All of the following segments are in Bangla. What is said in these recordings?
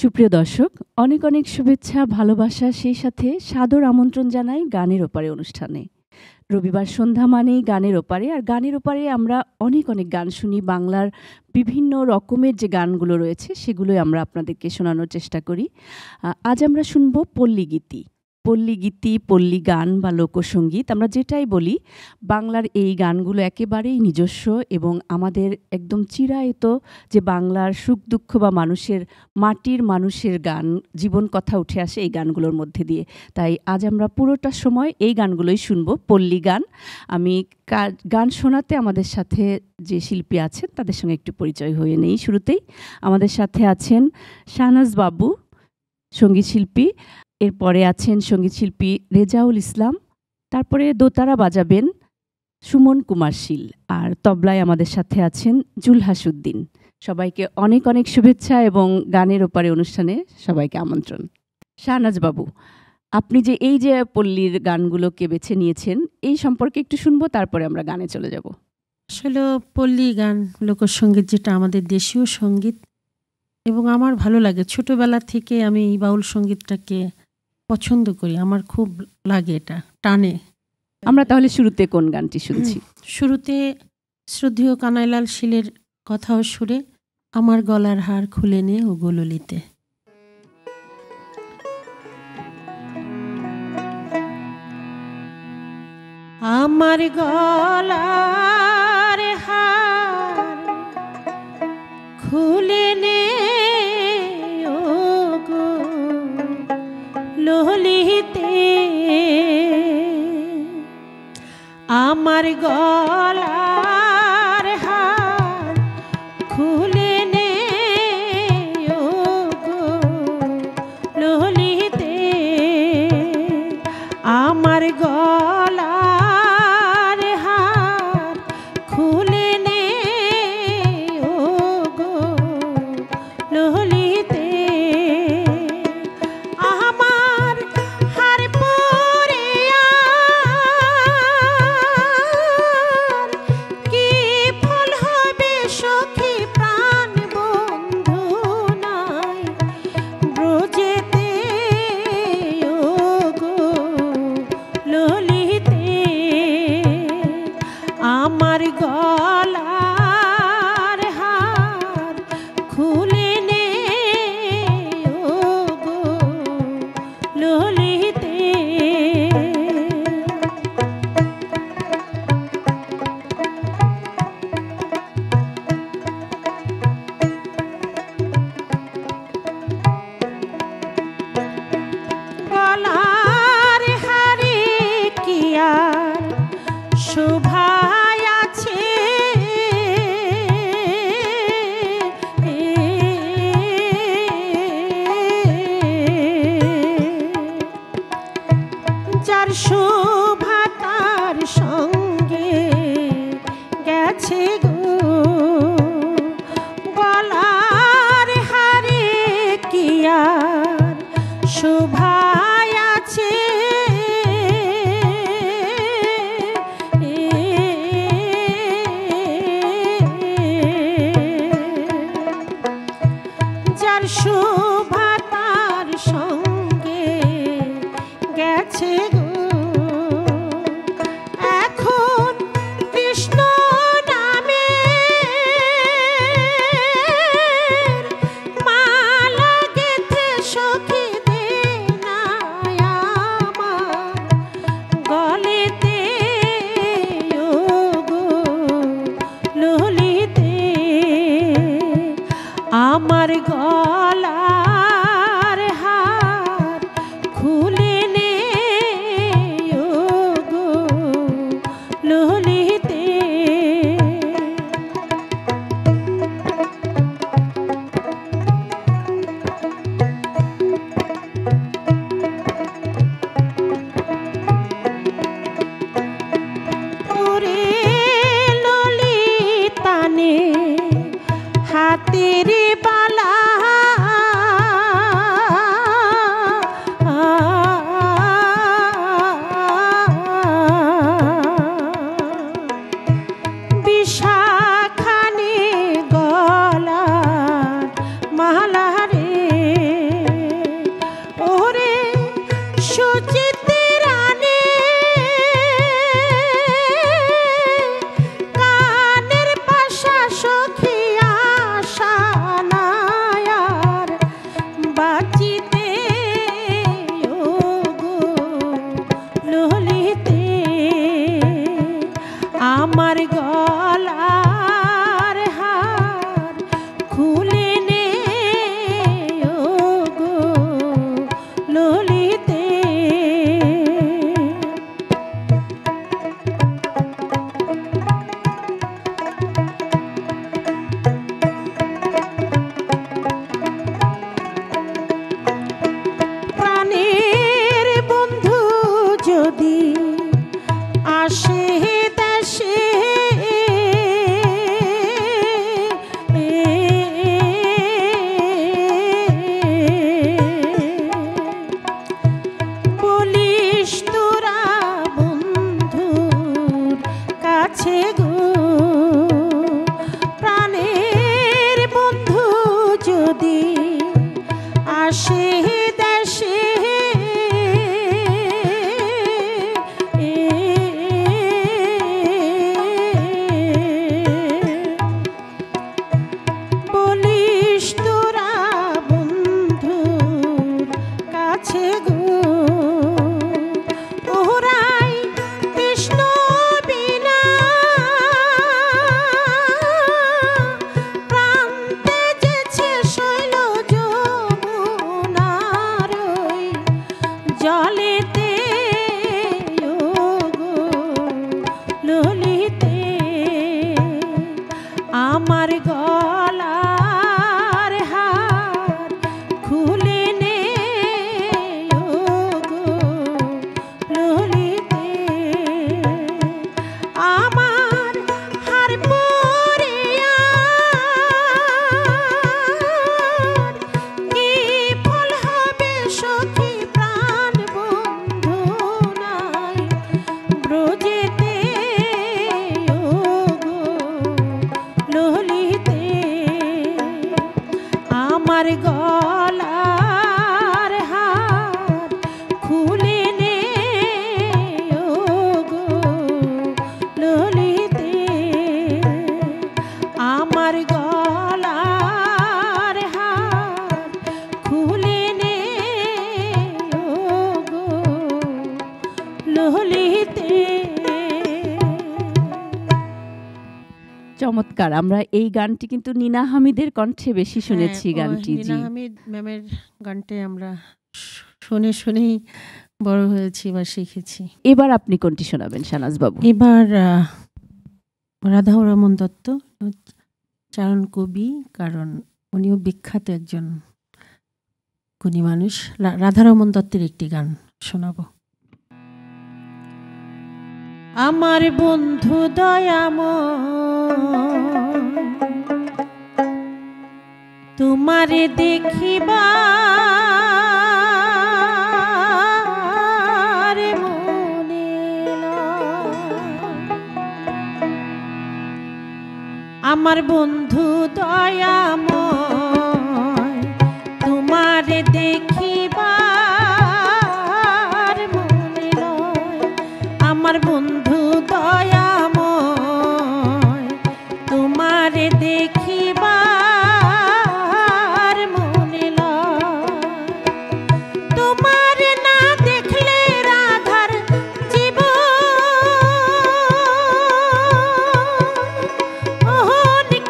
সুপ্রিয় দর্শক, অনেক অনেক শুভেচ্ছা, ভালোবাসা, সেই সাথে সাদর আমন্ত্রণ জানাই গানের ওপারে অনুষ্ঠানে। রবিবার সন্ধ্যা মানেই গানের ওপারে, আর গানের ওপারে আমরা অনেক অনেক গান শুনি। বাংলার বিভিন্ন রকমের যে গানগুলো রয়েছে সেগুলোই আমরা আপনাদেরকে শোনানোর চেষ্টা করি। আজ আমরা শুনব পল্লীগীতি। পল্লীগীতি, পল্লী গান বা লোকসঙ্গীত আমরা যেটাই বলি, বাংলার এই গানগুলো একেবারেই নিজস্ব এবং আমাদের একদম চিরায়ত যে বাংলার সুখ দুঃখ বা মানুষের মাটির মানুষের গান, জীবন কথা উঠে আসে এই গানগুলোর মধ্যে দিয়ে। তাই আজ আমরা পুরোটা সময় এই গানগুলোই শুনব, পল্লী গান। আমি গান শোনাতে আমাদের সাথে যে শিল্পী আছেন তাদের সঙ্গে একটু পরিচয় হয়ে নেই। শুরুতেই আমাদের সাথে আছেন শাহনাজ বাবু, সঙ্গীত শিল্পী। এরপরে আছেন সঙ্গীত শিল্পী রেজাউল ইসলাম। তারপরে দোতারা বাজাবেন সুমন কুমার শীল, আর তবলায় আমাদের সাথে আছেন জুলহাসউদ্দিন। সবাইকে অনেক অনেক শুভেচ্ছা এবং গানের ওপারে অনুষ্ঠানে সবাইকে আমন্ত্রণ। শাহনাজ বাবু, আপনি যে এই যে পল্লীর গানগুলোকে বেছে নিয়েছেন, এই সম্পর্কে একটু শুনবো, তারপরে আমরা গানে চলে যাব। আসলে পল্লী গান, লোকসঙ্গীত যেটা আমাদের দেশীয় সঙ্গীত এবং আমার ভালো লাগে। ছোটবেলা থেকে আমি এই বাউল সঙ্গীতটাকে পছন্দ করি, আমার খুব লাগে, এটা টানে। আমরা তাহলে শুরুতে কোন গানটি শুনছি? শুরুতে শ্রদ্ধেয় কানাইলাল শীলের কথাও সুরে, আমার গলার হার খুলে নে ও গোললিতে। আমার গলার হার খুলে নে ও গো ললিতে, আমার গলার হার খুলে নে ও গো ললিতে, আমার গলার হার খুলে নে ও গো ললিতে, আমার হার পরে কি ফল হবে সখী, প্রাণ বন্ধু নাই ব্রজেতে ও গো ললিতে, আমার গলার হার খুলে নে ও গো ললিতে। গলার হারে কি আর শোভা আছে, যার শোভা তার সঙ্গে গেছে গো, গলার হারে কি আর শোভা আছে, যার শোভা তার সঙ্গে গেছে গো, এখন কৃষ্ণ নামে মালা গেথে সখী দে না আমার গলেতে ও গো ললিতে, আমার গলার হার খুলে নে ও গো ললিতে। ওরে ললিতানে হাতের বালা, বিশাখানে গলার মালা রে, আসে দেশে বলিস তোরা বন্ধুর কাছে গো ওরাই কৃষ্ণ বিনা প্রাণ তেজেছে শৈল যমুনার ওই জলেতে ওগো ললিতে আমার গলার হার খুলে নে ওগো ললিতে আমার হার পরে আর কি ফল হবে সখী প্রাণ বন্ধু নাই ব্রজেতে ওগো ললিতে আমার গলার হার খুলে নে ওগো ললিতে আমার গলার হার খুলে নে ওগো ললিতে। চমৎকার! আমরা এই গানটি কিন্তু নীনা হামিদের কণ্ঠে বেশি শুনেছি গানটি। জি, নীনা হামিদ ম্যামের গানটাই আমরা শুনেই বড় হয়েছি বা শিখেছি। এবার আপনি কোনটি শোনাবেন শাহনাজ বাবু? এবার রাধারমণ দত্ত চারণ কবি, কারণ উনিও বিখ্যাত একজন গুণী মানুষ। রাধারমণ দত্তের একটি গান শোনাবো। আমার বন্ধু দয়াময় তোমারে দেখিবার মনে আমার বন্ধু দয়াময় তোমারে দেখিবার মনে আমার বন্ধু দয়াময় তোমারে দেখিবার মনে তোমারে না দেখলে রাধার জীবন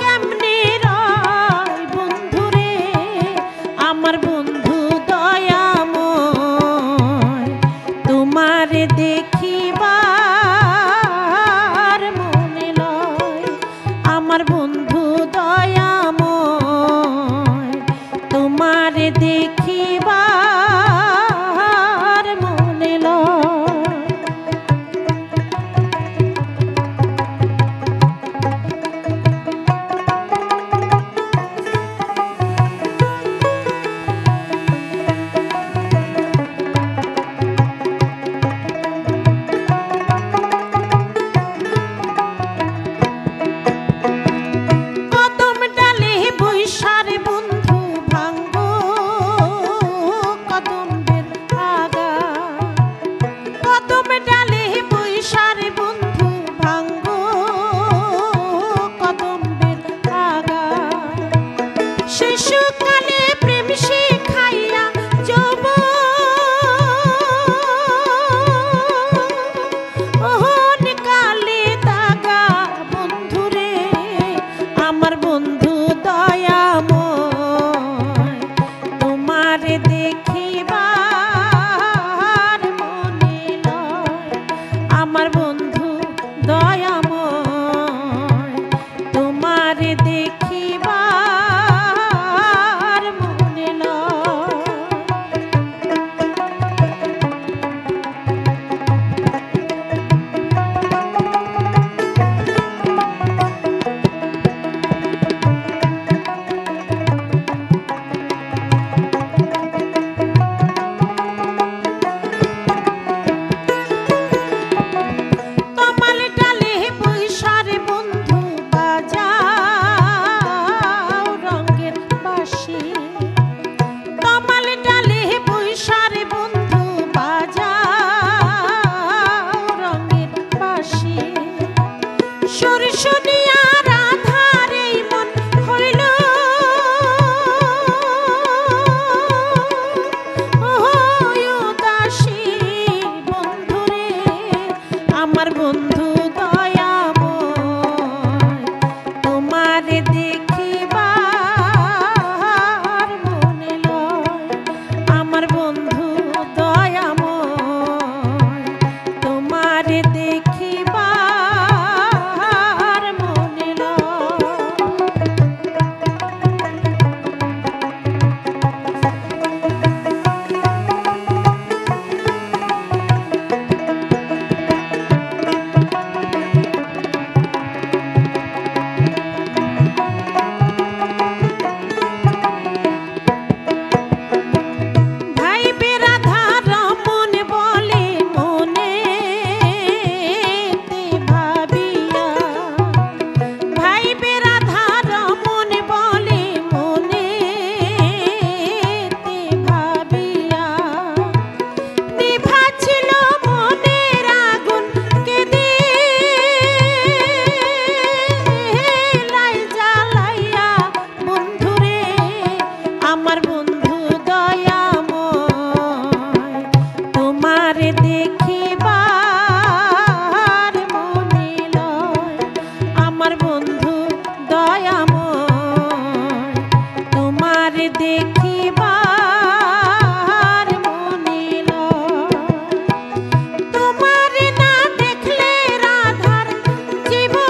কেমনে রয় বন্ধুরে আমার বন্ধু দয়াময় তোমারে দেখিবার মনে আমার বন্ধু দয়াময় তোমারে দেখিবার মনে কদম ডালে বৈশারে বন্ধু ভাঙ্গো দেখিবার মনে লয়। তোমার না দেখলে রাধার জীবন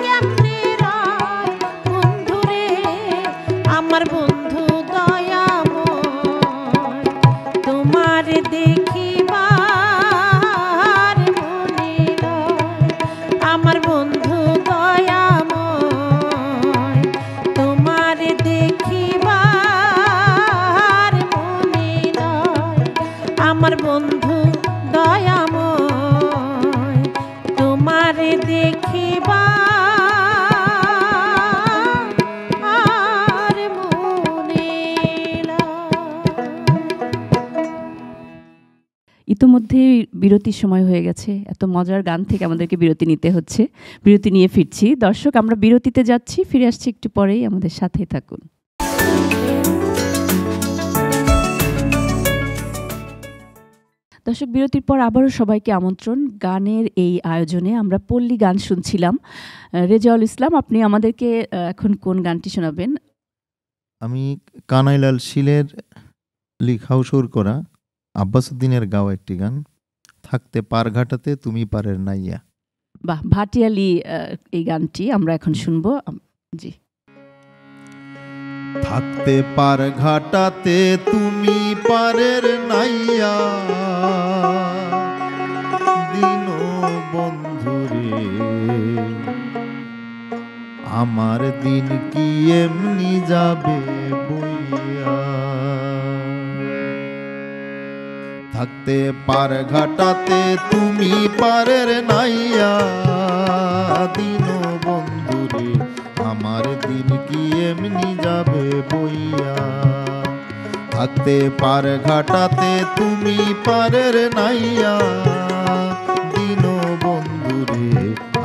কেমনে রয়। বন্ধুরে আমার বন্ধু দয়াময়, তোমার দেখিবার মনে লয়। আমার বন্ধু দয়াময়, তোমার দেখিবার মনে লয়। আমার বন্ধু দয়াময়, তোমার দেখিবার মনে লয়। ইতোমধ্যে বিরতির সময় হয়ে গেছে। এত মজার গান থেকে আমাদেরকে বিরতি নিতে হচ্ছে। বিরতি নিয়ে ফিরছি। দর্শক, আমরা বিরতিতে যাচ্ছি, ফিরে আসছি একটু পরেই, আমাদের সাথেই থাকুন। দর্শক, বিরতির পর আবারও সবাইকে আমন্ত্রণ। গানের এই আয়োজনে আমরা পল্লী গান শুনছিলাম। রেজাউল ইসলাম, আপনি আমাদেরকে এখন কোন গানটি শোনাবেন? আমি কানাইলাল শীলের লেখা ও সুর করা আব্বাস উদ্দিনের গাওয়া একটি গান, থাকতে পার ঘাটাতে তুমি পারের নাইয়া। বাহ, ভাটিয়ালি এই গানটি আমরা এখন শুনবো। জি। থাকতে পার ঘাটাতে তুমি পারের নাইয়া, দিন বন্ধুরে আমার দিন কি এমনি যাবে বইয়া। থাকতে পার ঘাটাতে তুমি পারের নাইয়া, দিন বন্ধুরে আমার দিন কি এমনি যাবে বইয়া। থাকতে পার ঘাটাতে তুমি পারের নাইয়া, দিন বন্ধুরে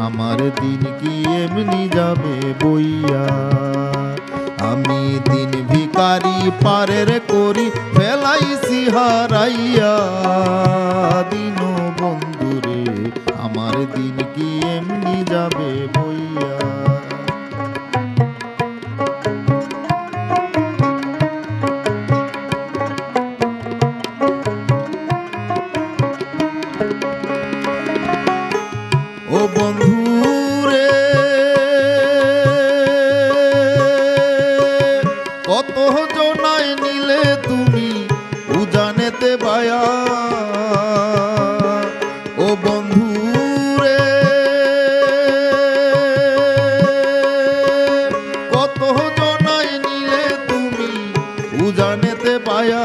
আমার দিন কি এমনি যাবে বইয়া। আমি দিন ভিকারি পারের করি ফেলাইছি হারাইয়া, দিন বন্ধুরে আমার দিন কি এমনি যাবে বইয়া। ও বন্ধুরে কত জনায় নিলে তুমি উজানেতে বায়া। ও বন্ধুরে কত জনায় নিলে তুমি উজানেতে বায়া।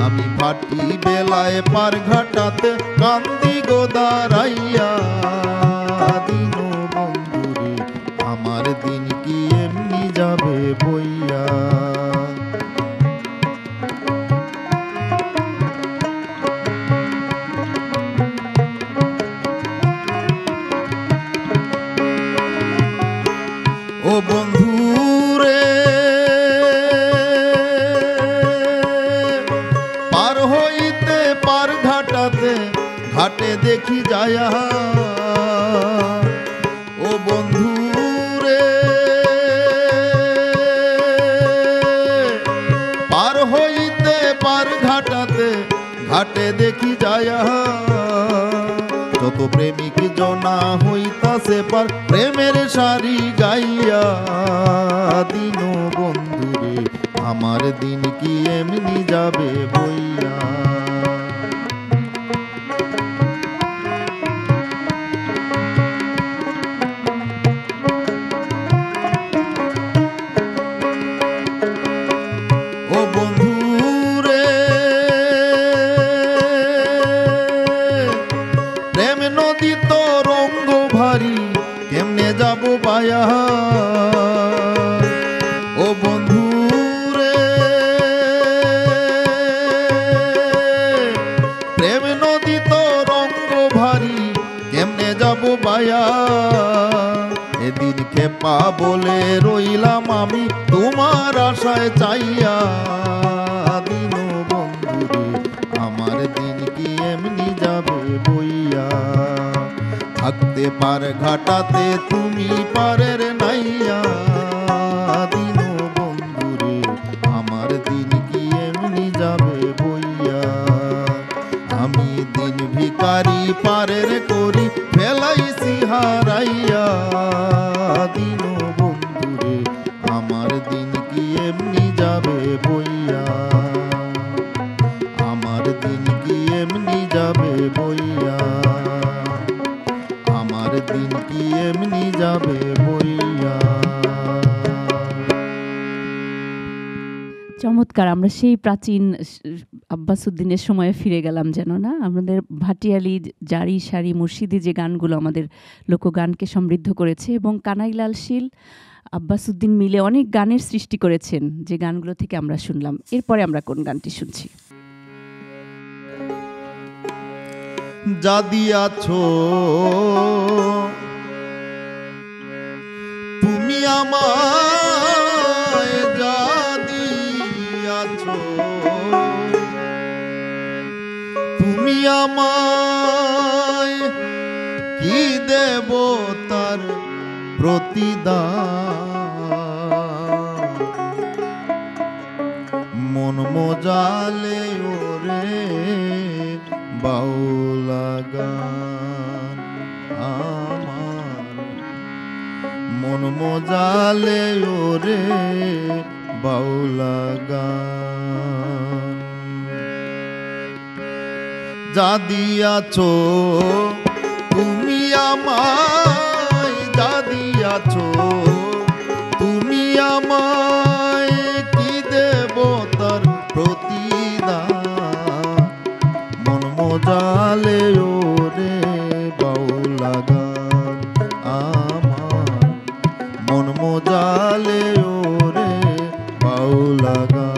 আমি ফাটি বেলায় পার ঘাটাতে কান্দি গোদারাইয়া, দিন বন্ধুরে আমার দিন কি এমনি যাবে বইয়া। ও বন্ধুরে পার হইতে পার ঘাটাতে ঘাটে দেখি যায়া। ও বন্ধুরে পার হইতে পার ঘাটাতে ঘাটে দেখি যায়া। যত প্রেমিক জনা হইতাছে পার প্রেমের সারি গাইয়া, দিন বন্ধুরে আমার দিন কি এমনি যাবে বইয়া। ও বন্ধুরে প্রেম নদী তো রঙ্গ ভারী কেমনে যাব বায়া। ও বন্ধুরে প্রেম নদী তো রঙ্গ ভারী কেমনে যাব বায়া। এদিন খেপা বলে রইলাম আমি তোমার আশায় চাইয়া, দিন বন্ধুরে আমার দিন কি এমনি যাবে বইয়া। থাকতে পার ঘাটাতে তুমি পারের নাইয়া, বইয়া, আমার দিন কি এমনি যাবে বইয়া, আমার দিন কি এমনি যাবে বইয়া। চমৎকার! আমরা সেই প্রাচীন আব্বাসউদ্দিনের সময়ে ফিরে গেলাম যেন, না? আমাদের ভাটিয়ালি, জারি, সারি, মুর্শিদি যে গানগুলো আমাদের লোকগানকে সমৃদ্ধ করেছে, এবং কানাইলাল শীল, আব্বাসউদ্দিন মিলে অনেক গানের সৃষ্টি করেছেন, যে গানগুলো থেকে আমরা শুনলাম। এরপরে আমরা কোন গানটি শুনছি? যা দিয়াছো তুমি আমায়, যা দিয়াছো তুমি আমায়, কি দেব তার প্রতিদান। মন মজালে ওরে বাউলা গান আমার, মন মজালে ওরে বাউলা গান। যা দিয়াছো তুমি আমায়, যা দিয়াছো তুমি আমায়, কি দেব তার প্রতিদান। মন মজালে ওরে বাউলা গান আমার, মন মজালে ওরে বাউলা গান।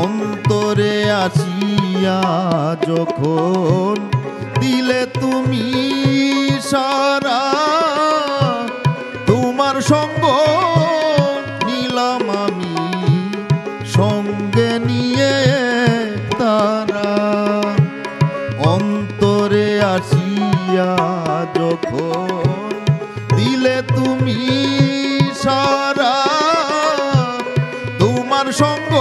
অন্তরে আসিয়া যখন দিলে তুমি সারা, তোমার সঙ্গ নিলাম আমি সঙ্গে নিয়ে তারা। অন্তরে আসিয়া যখন দিলে তুমি সারা, তোমার সঙ্গ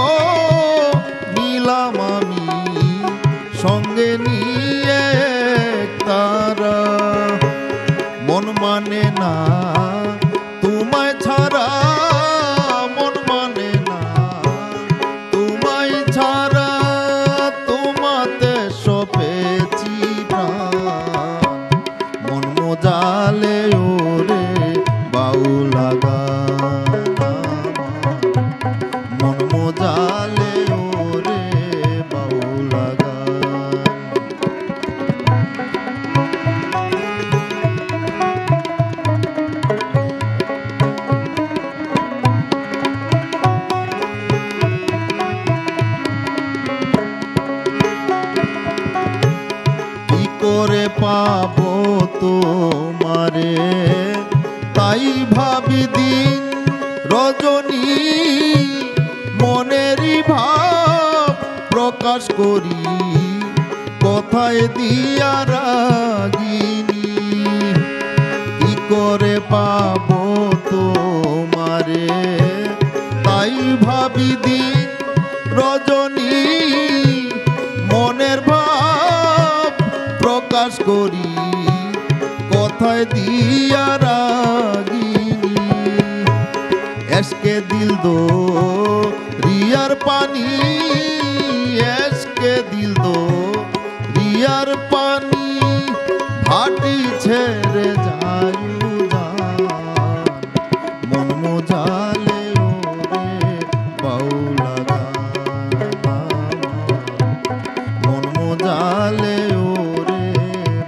নিলাম আমি সঙ্গে নিয়ে তারা। মন মানে না তোমায় ছাড়া, মন মানে না তোমায় ছাড়া, তোমাতে সপেছি প্রাণ। মন মজালে ওরে বাউলা গান আমার, মন মজালে ওরে বাউলা গান। কি করে পাবো তোমারে, তাই ভাবি দিন রজনী, মনেরই ভাব প্রকাশ করি কথায় দিয়া রাগিনী। কি করে পাবো তোমারে, তাই ভাবি দিন রজনী, মনের ভাব প্রকাশ করি কথায় দিয়া রাগিনী। এসকে দিল দো রিয়ার পানি, এসকে দিল দো রিয়ার পানি, ভাটি ছেড়ে যায়ু যান। মন মজালে ওরে বাউলা গান আমার, মন মজালে ওরে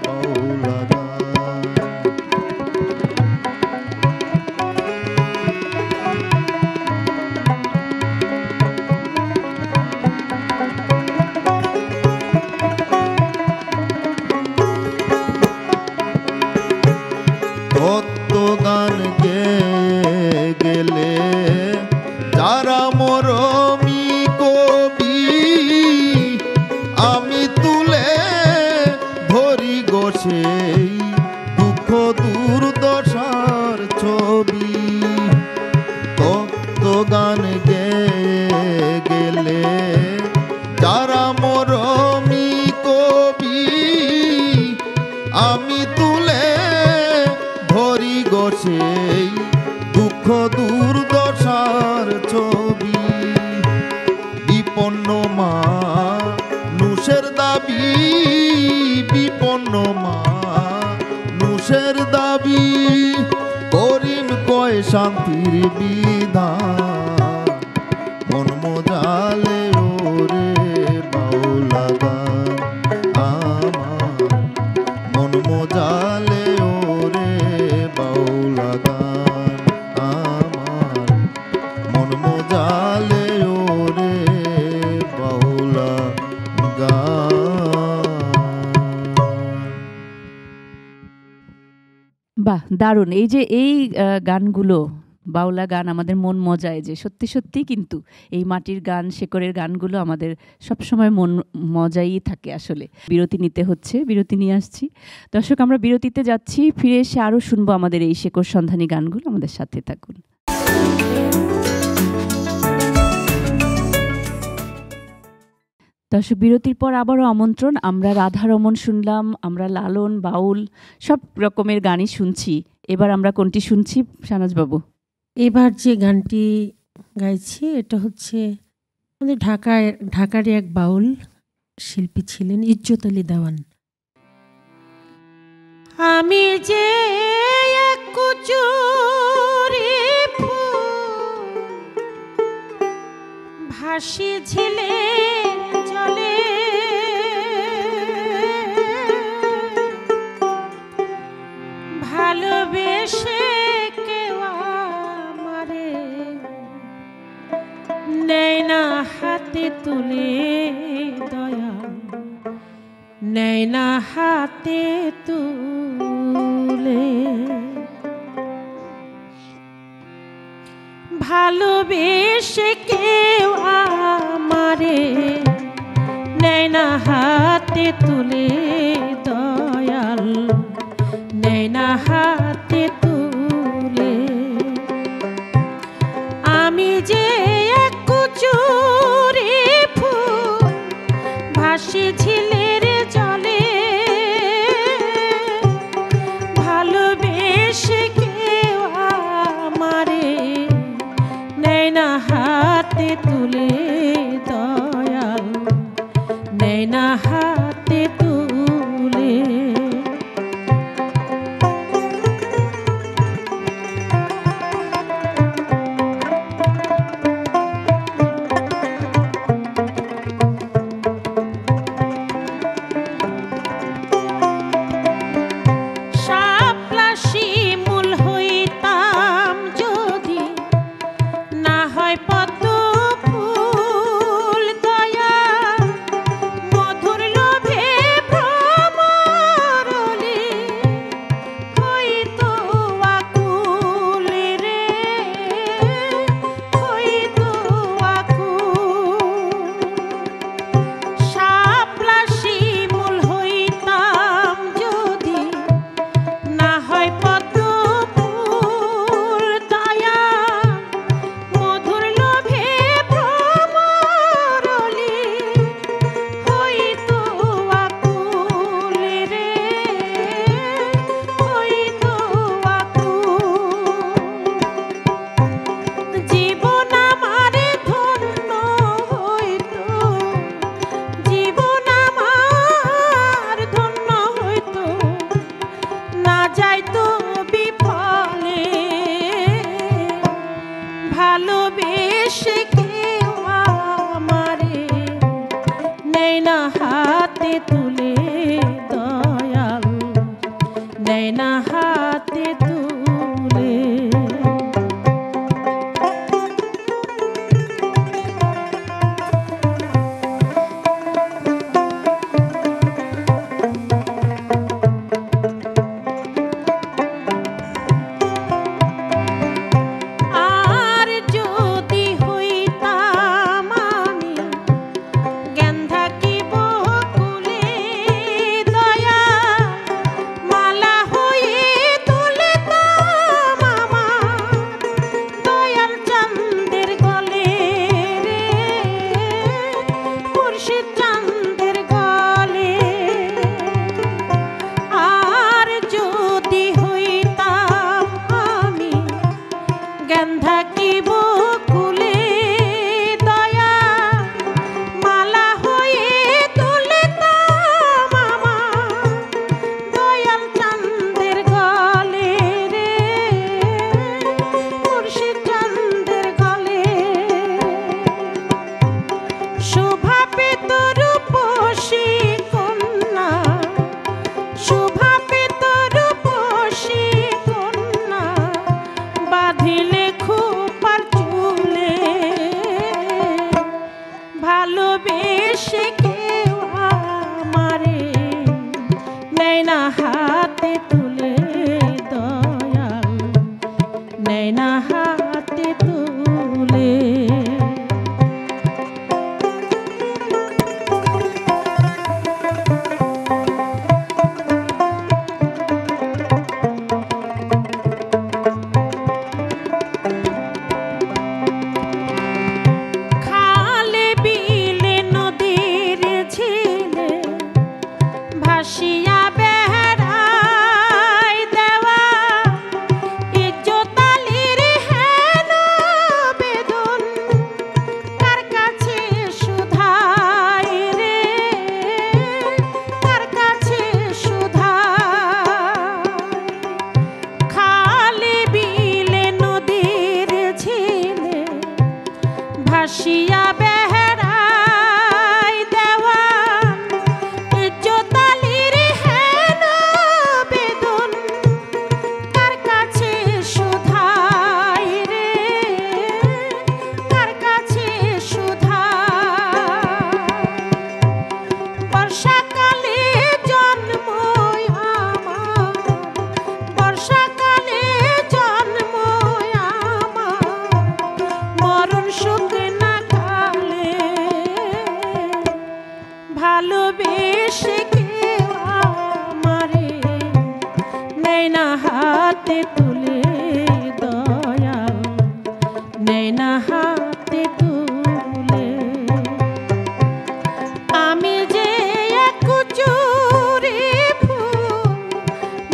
বাউলা গান। দুর্দশার ছবি, বিপন্ন মানুষের দাবি, বিপন্ন মানুষের দাবি, করিম কয় শান্তির বিধান, মন মজালে ওরে বাউলা গান আমার, মন মজালে ওরে বাউলা গান আমার, মন মজালে ওরে বাউলা গান। বাহ, দারুণ! এই যে এই গানগুলো, বাউলা গান আমাদের মন মজায়, যে সত্যি সত্যি কিন্তু এই মাটির গান, শেকড়ের গানগুলো আমাদের সবসময় মন মজাই থাকে। আসলে বিরতি নিতে হচ্ছে, বিরতি নিয়ে আসছি। দর্শক, আমরা বিরতিতে যাচ্ছি, ফিরে এসে আরও শুনবো আমাদের এই শেকড় সন্ধানী গানগুলো। আমাদের সাথে থাকুন। দর্শক, বিরতির পর আবারও আমন্ত্রণ। আমরা রাধারমণ শুনলাম, আমরা লালন, বাউল সব রকমের গানই শুনছি। এবার আমরা কোনটি শুনছি শাহনাজবাবু? এবার যে গানটি গাইছি এটা হচ্ছে আমাদের ঢাকারই এক বাউল শিল্পী ছিলেন ইজ্জত আলী দেওয়ান। আমি যে এক কুচুরি ফুল ভাসি ঝিলে জলে, ভালোবেসে কেউ আমারে নেয় না হাতে তুলে, দয়া নেয় না হাতে তুলে, ভালোবেসে কেউ আমারে নেয় না হাতে তুলে, দয়াল নেয় না হাতে তুলে। আমি যে এক কুচুরি ফুল ভাসি ঝিলের জলে, ভালোবেসে কেউ আমারে নেয় না হাতে তুলে, দয়াল নেয় না হাতে তুলে। ভালোবেসে কেউ আমারে নেয় না হাতে তুলে, দয়াল নেয় না হাতে তুলে। থাকিব কুলে দয়া মালা হয়ে তুলিতাম আমার দয়াল চাঁদের গলে রে মুর্শিদ চাঁদের গলে শোভা পেত রূপসী কন্যা শোভা পেত রূপসী কন্যা বাঁধিলে খোপার চুলে ভালোবেসে কেউ আমারে নেয় না হাতে তুলে দয়াল নেয় না হাতে তুলে খালে বিলে নদীর ঝিলে ভাসিয়া বেড়াই দেওয়া ইজ্জতালির হেন বেদন কার কাছে সুধাই রে কার কাছে সুধাই খালে বিলে নদীর ঝিলে ভাসিয়া বেড়াই দেওয়া ইজ্জতালির হেন বেদন কার কাছে সুধাই রে কার কাছে সুধাই বর্ষাকালে জন্ম আমার বর্ষাকালে জন্ম আমার মরণ সুখ না কালে ভালোবেসে কেউ আমারে নেয় না হাতে তুলে দয়াল নেয় না হাতে তুলে আমি যে এক কুচুরি ফুল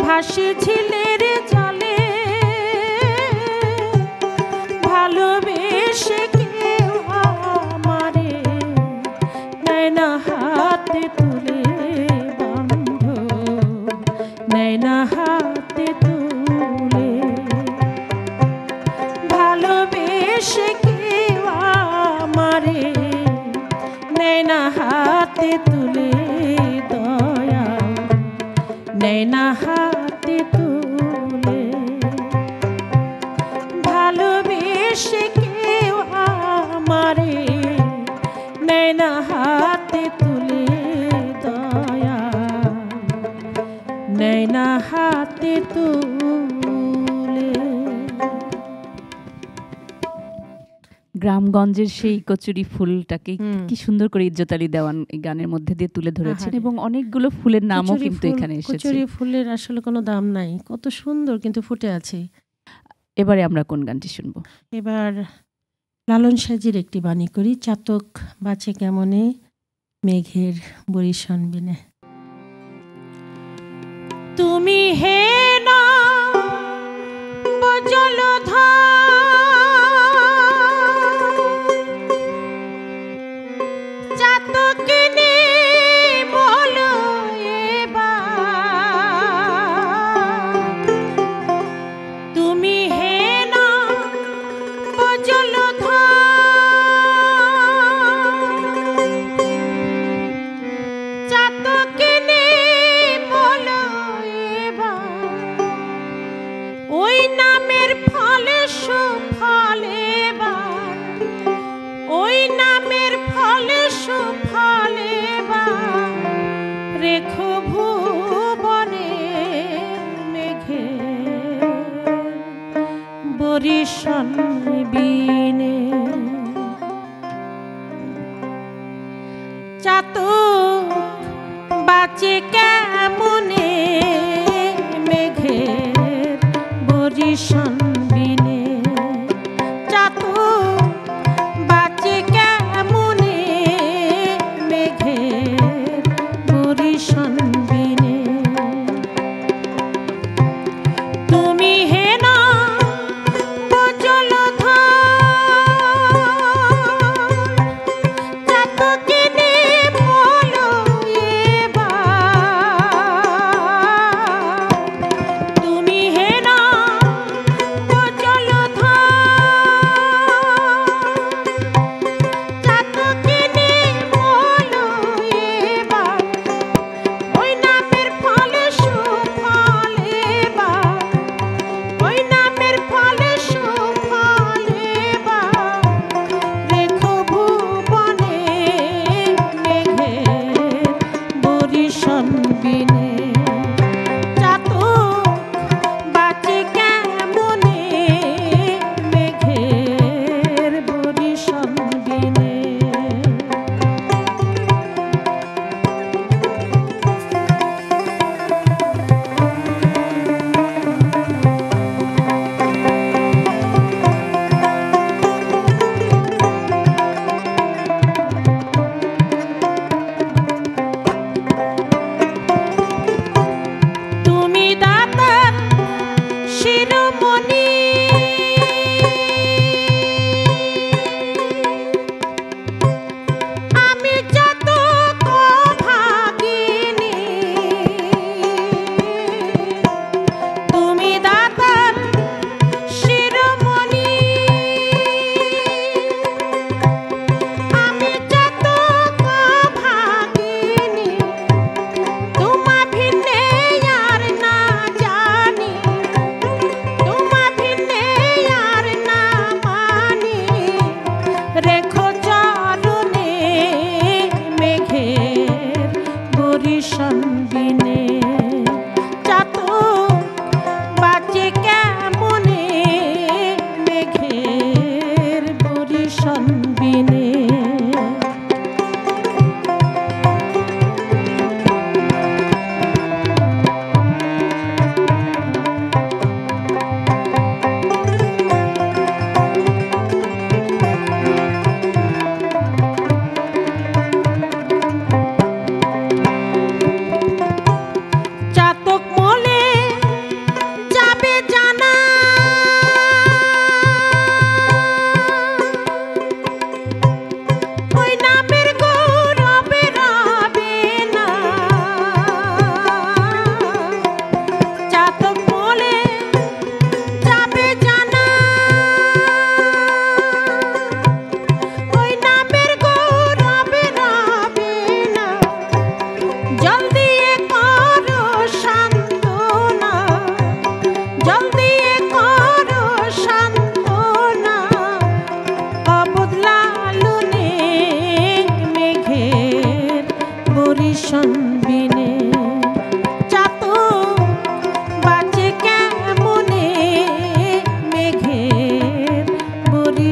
ভাসি ঝিলের জলে ভালোবেসে কেউ আমারে নেয় না হাতে তুলে বান্ধব নেয় না হাতে তুলে ভালোবেসে কেউ আমারে নেয় না হাতে তুলে দয়াল নেয় না হাতে তুলে ভালোবেসে কেউ আমারে নেয় না হাতে তুলে দয়াল নেয় না হাতে তুলে গ্রামগঞ্জের সেই কচুরি ফুলটাকে হুম। কি সুন্দর করে ইজ্জত আলী দেওয়ান এই গানের মধ্যে দিয়ে তুলে ধরেছেন আহারে। এবং অনেকগুলো ফুলের নামও কচুরি কিন্তু ফুল, এখানে এসেছে। কচুরি ফুলের আসলে কোনো দাম নাই, কত সুন্দর কিন্তু ফুটে আছে। এবারে আমরা কোন গানটি শুনবো? এবার লালন সাজির একটি বাণী করি, চাতক বাঁচে কেমনে মেঘের বরিশন বিনে। তুমি হে না জলধার চাতকিনী বলো এবার তুমি হে না জলধার চাতকিনী বলো এবার ওই নামের ফলে সুফলে এবার ওই নামের ফলে সুফলে এবার রেখো ভুবনে মেঘে বরিশন বিনে চাতক বাঁচে কেমনে মেঘের বরিশন বিনে চাতক বাঁচে কেমনে মেঘের বরিশন বিনে তুমি হে না জলধার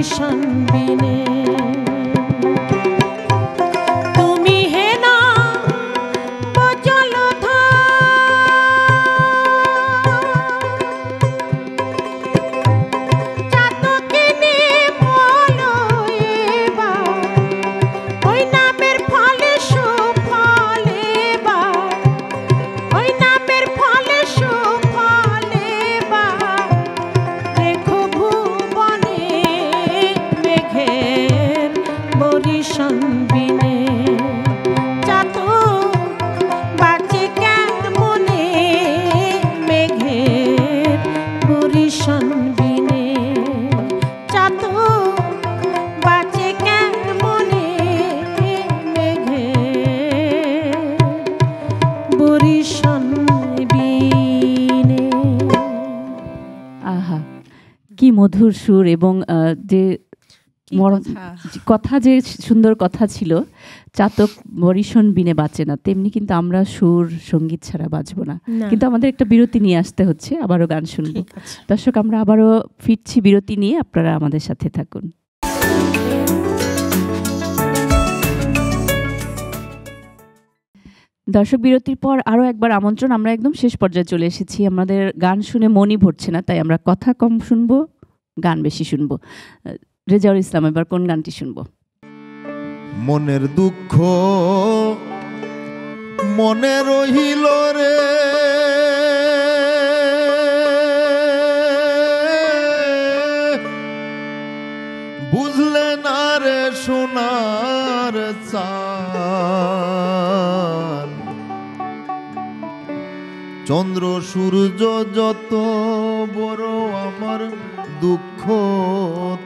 বরিশান বিনে তুমি হে না জলধার চাতকিনি বলো এবার ওই নামের ফলে সুফল এবার ওই নামের ফলে সুফল এবার দেখো ভুবনে মেঘের বরিশান বিনে চাতক বাঁচে কেমনে মেঘের বরিশান বিনে চাতক বাঁচে কেমনে মেঘের বরিশান বিনে। আহা, কি মধুর সুর এবং যে কি মরণ কথা। কথা যে সুন্দর কথা ছিল, চাতক বরিশান বিনে বাঁচে না, তেমনি কিন্তু আমরা সুর সঙ্গীত ছাড়া বাঁচবো না। না, কিন্তু আমাদের একটা বিরতি নিয়ে আসতে হচ্ছে, আবারও গান শুনবো। ঠিক আছে। দর্শক, আমরা আবারও ফিরছি বিরতি নিয়ে, আপনারা আমাদের সাথে থাকুন। দর্শক, বিরতির পর আরও একবার আমন্ত্রণ। আমরা একদম শেষ পর্যায়ে চলে এসেছি। আমাদের গান শুনে মনই ভরছে না, তাই আমরা কথা কম শুনবো, গান বেশি শুনবো। রেজাউল ইসলাম, এবার কোন গানটি শুনবো? মনের দুঃখ মনে রহিল রে, বুঝলে না রে সোনার চাঁদ, চন্দ্র সূর্য যত বড় আমার দুঃখ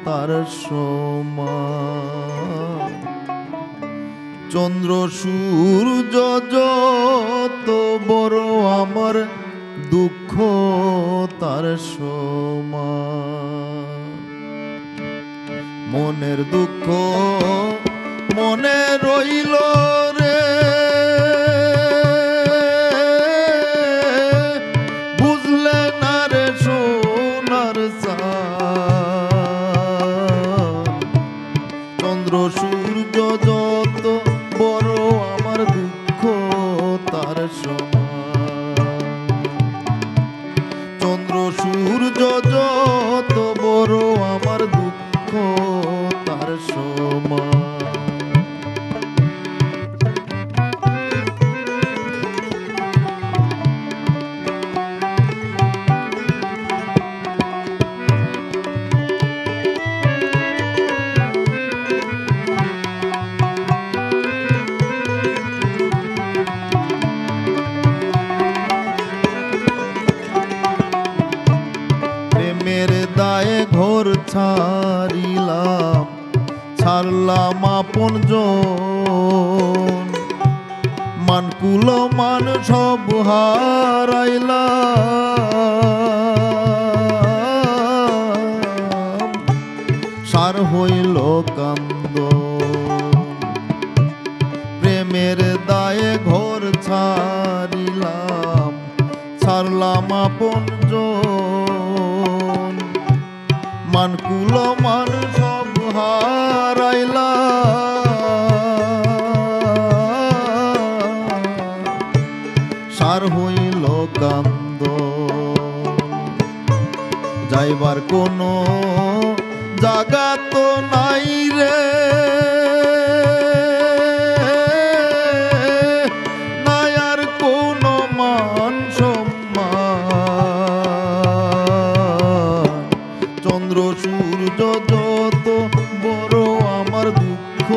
তার সমান, চন্দ্র সূর্য যত বড় আমার দুঃখ তার সমান, মনের দুঃখ মনে রইল রে, বুঝলে না রে সোনার চাঁদ, চন্দ্র সূর্য যত বড় আমার দুঃখ তার সমান, চন্দ্র সূর্য যত বড় আমার দুঃখ তার সমান। প্রেমের দায়ে ঘর ছাড়িলাম, ছাড়লাম আপন জন, মানকুল মান সব হারাইলাম, সার হইল কান্দ, প্রেমের দায়ে ঘর ছাড়িলাম, ছাড়লাম আপন জন, মানকুল মান সব হারাইলাম, সার হইল কান্দ, যাইবার কোনো জাগা তো নাই রে, নাই আর কোনো মান সম্মান, চন্দ্র সূর্য যত বড় আমার দুঃখ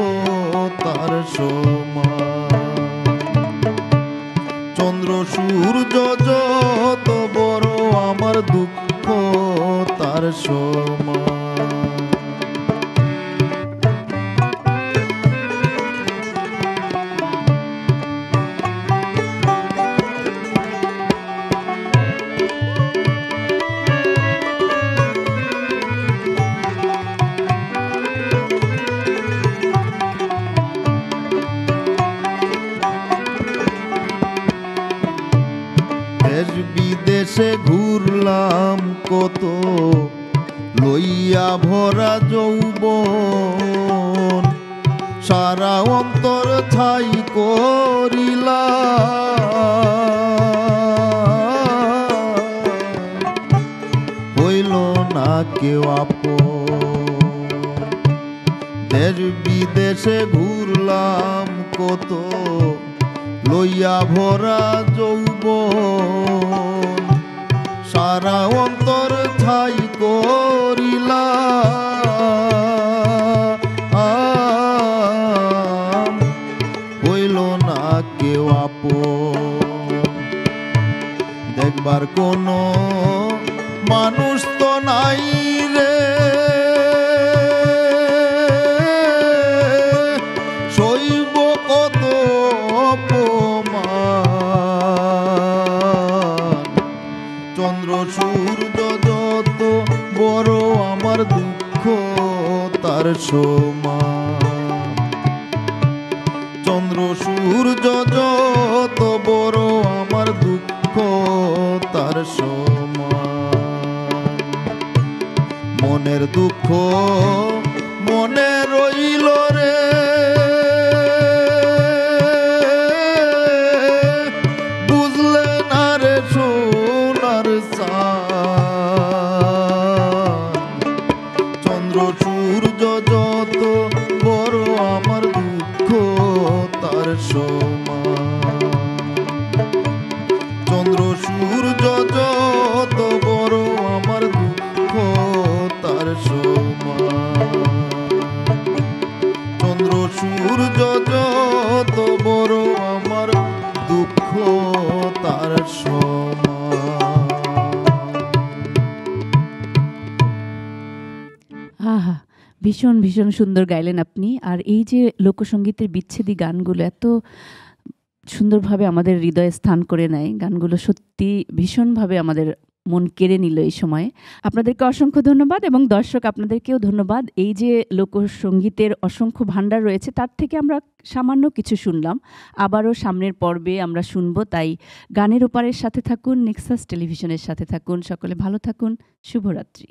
তার সমান, চন্দ্র সূর্য যত বড় আমার দুঃখ তার সমান। দেশ বিদেশে ঘুরলাম কত, লইয়া যৌবন সারা অন্তর ছাই করিলা হইল না কেউ আপন দেশ বিদেশে ঘুরলাম কত লইয়া ভরা যৌবন সারা অন্তর ছাই করিলা হইল না কেউ আপন দেখবার কোনো মানুষ তো নাই রে সইব কত অপমান চন্দ্র সূর্য যত বড় আমার দুঃখ তার সমান চন্দ্র সূর্য যত বড় আমার দুঃখ তার সমান মনের দুঃখ মনে রইল রে বুঝলে না রে সোনার চাঁদ চন্দ্র সূর্য যত বড় আমার দুঃখ তার সমান চন্দ্র সূর্য যত বড় আমার দুঃখ তার সমান চন্দ্র সূর্য যত বড় আমার দুঃখ তার সমান আহা, ভীষণ ভীষণ সুন্দর গাইলেন আপনি। আর এই যে লোকসঙ্গীতের বিচ্ছেদী গানগুলো এত সুন্দরভাবে আমাদের হৃদয়ে স্থান করে নেয়, গানগুলো সত্যি ভীষণভাবে আমাদের মন কেড়ে নিল এই সময়ে। আপনাদেরকে অসংখ্য ধন্যবাদ এবং দর্শক আপনাদেরকেও ধন্যবাদ। এই যে লোকসঙ্গীতের অসংখ্য ভাণ্ডার রয়েছে তার থেকে আমরা সামান্য কিছু শুনলাম, আবারও সামনের পর্বে আমরা শুনবো। তাই গানের ওপারের সাথে থাকুন, নেক্সাস টেলিভিশনের সাথে থাকুন। সকলে ভালো থাকুন, শুভরাত্রি।